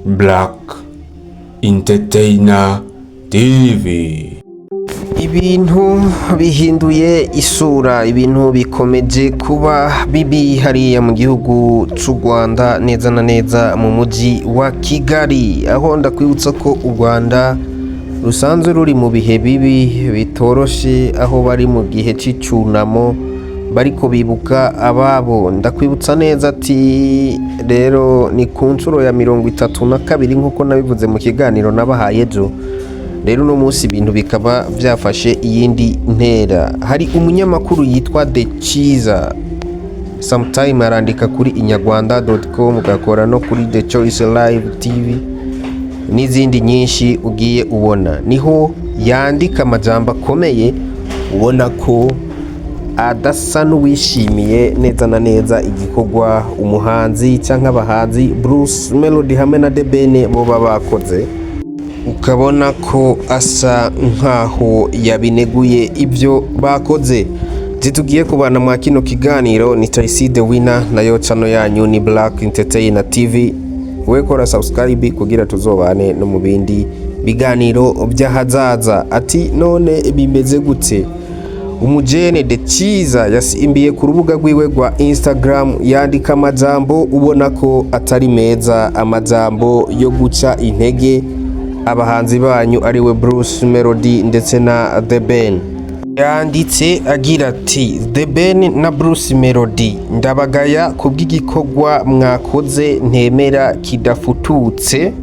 Black Entertainer TV. Ibintu bihinduye isura, ibintu bikomeje kuba bibi hariya mu gihugu cy'u Rwanda, neza na neza mu mujyi wa Kigali, aho ndakwibutsa ko u Rwanda rusanzwe ruri mu bihe bibi bitoroshe, aho bari mu gihe cy'icunamo bariko bibuka ababo. Ndakwibutsa neza ati rero ni ku nshuro ya 32 nk'uko nabivuze mu kiganiro nabahaye ejo. Rero uno munsi ibintu bikaba byafashe iyindi ntera. Hari umunyamakuru yitwa The Chiza, sometime arandika kuri inyarwanda.com, ugakora no kuri The Choice Live TV n'izindi nyinshi ugiye ubona. Niho yandika amajambo akomeye ubona ko adasa n'uwishimiye neza na neza igikorwa umuhanzi cyangwa abahanzi Bruce Melody hamwe na The Ben bo bakoze, ukabona ko asa nkaho yabineguye ibyo bakoze. Zitugiye kubana mwa kino kiganiro ni Tracy the Winner, nayo channel yanyu ni Black Entertainer TV. We kora subscribe kugira tuzobane no mu bindi biganiro by'ahazaza. Ati none bimeze gute? Umujene The Chiza yasimbiye ku rubuga rwiwe rwa Instagram yandika amajambo ubona ko atari meza, amajambo yo guca intege abahanzi banyu ariwe Bruce Melody ndetse na The Ben. Yanditse agira ati The Ben na Bruce Melody, ndabagaya kubw'igikorwa mwakoze ntemera kidafututse.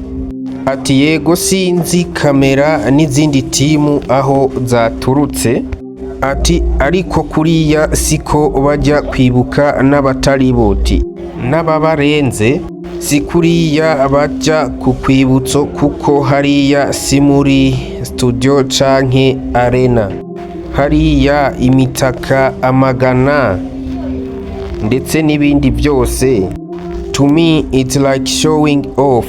Ati yego sinzi kamera n'izindi timu aho zaturutse. Ati ariko kuriya siko bajya kwibuka n'abatari boti n'ababarenze, si kuriya bajya ku kwibutso kuko hariya si muri studio canke arena, hariya imitaka amagana ndetse n'ibindi byose. To me it's like showing off.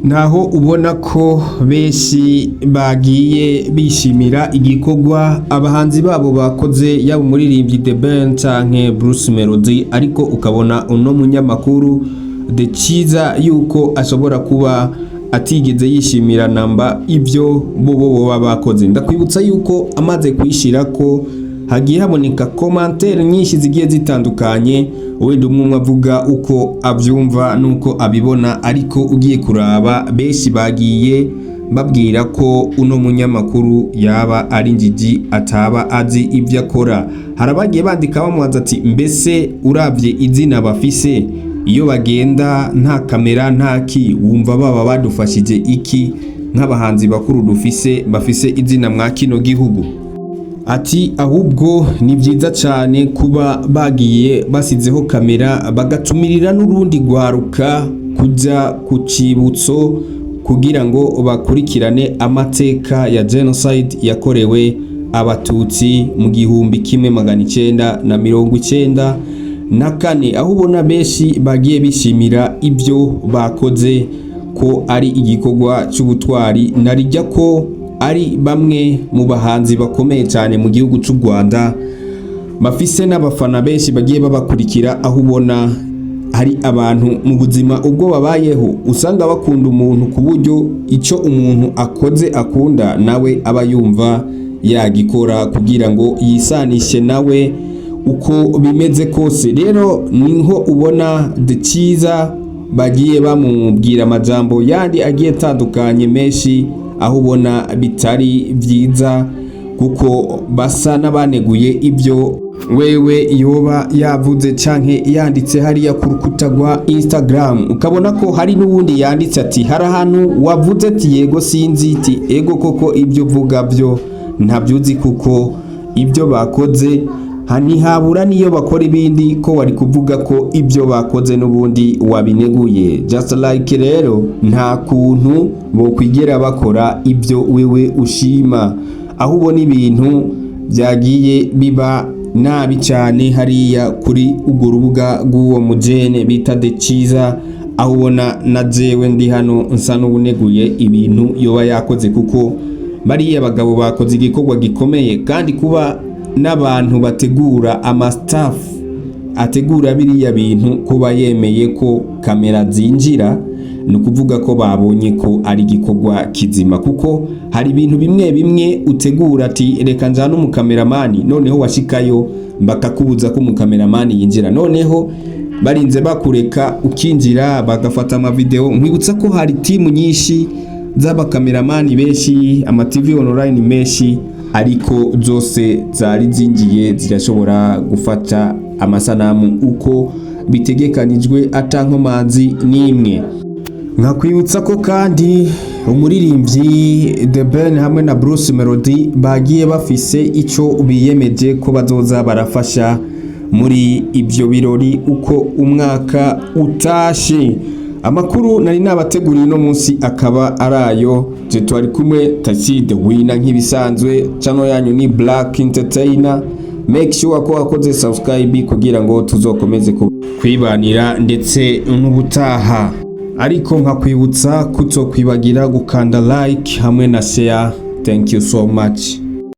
Naho ubona ko benshi bagiye bishimira igikorwa abahanzi babo bakoze, yaba umuririmbyi The Ben canke Bruce Melody, ariko ukabona uno munyamakuru The Chiza yuko ashobora kuba atigeze yishimira namba ibyo bo bakoze. Ndakwibutsa yuko amaze kwishira ko hagiye haboneka commentaire nyinshi zigiye zitandukanye, wenda umwe avuga uko abyumva nuko abibona, ariko ugiye kuraba benshi bagiye babwira ko uno munyamakuru yaba ari njiji ataba azi ibyo akora. Harabagiye bandika bamubaza ati mbese uravye izina bafise, iyo bagenda nta kamera ntaki, wumva baba badufashije iki nk'abahanzi bakuru dufise bafise izina mwa kino gihugu? Ati ahubwo ni byiza cyane kuba bagiye basizeho kamera bagatumirira n'urundi gwaruka kujya ku cibutso kugira ngo bakurikirane amateka ya genocide yakorewe abatutsi mu 1994, aho ubona benshi bagiye bishimira ibyo bakoze ko ari igikorwa cy'ubutwari, narijya ko ari bamwe mu bahanzi bakomeye cyane mu gihugu cy'u Rwanda, bafise n'abafana benshi bagiye babakurikira, aho ubona hari abantu mu buzima ubwo babayeho usanga bakunda umuntu ku buryo icyo umuntu akoze akunda nawe aba yumva yagikora kugira ngo yisanishe nawe uko bimeze kose. Rero niho ubona The Chiza bagiye bamubwira amajambo yandi agiye atandukanye menshi, aho ubona bitari byiza kuko basa n'abaneguye ibyo wewe yoba yavuze canke yanditse hariya ku rukuta rwa Instagram. Ukabona ko hari n'ubundi yanditse ati hari ahantu wavuze ati yego sinzi, iti ego koko ibyo vuga byo ntabyuzi kuko ibyo bakoze ntihabura niyo bakora ibindi ko wari kuvuga ko ibyo bakoze n'ubundi wabineguye. Just like rero nta kuntu bo kwigera bakora ibyo wewe ushima, aho ubona ibintu byagiye biba nabi cyane hariya kuri urwo rubuga rw'uwo mujene bita The Chiza, aho ubona na jewe ndi hano nsa n'ubuneguye ibintu yoba yakoze, kuko bariya abagabo bakoze igikorwa gikomeye, kandi kuba n'abantu bategura amastaff ategura biriya bintu kuba yemeye ko kamera zinjira ni ukuvuga ko babonye ko ari igikorwa kizima, kuko hari ibintu bimwe bimwe utegura ati reka njane umukameramani, noneho washikayo bakakubuza ko umukameramani yinjira, noneho barinze bakureka ukinjira bagafata amavideo. Nkwibutsa ko hari timu nyinshi z'abakameramani benshi, ama TV online menshi, ariko zose zari zingiye zirashobora gufata amasanamu uko bitegekanijwe atankomanzi n'imwe. Nkakwibutsa ko kandi umuririmbyi The Ben hamwe na Bruce Melody bagiye bafise ico biyemeje ko bazoza barafasha muri ibyo birori uko umwaka utashe. Amakuru nari nabateguriye no munsi akaba arayo. Je twari kumwe Tachi the Winner nk'ibisanzwe. Channel yanyu ni Black Entertainer. Make sure ko wakoze subscribe kugira ngo tuzokomeze kwibanira ndetse n'ubutaha. Ariko nkakwibutsa kutokwibagira gukanda like hamwe na share. Thank you so much.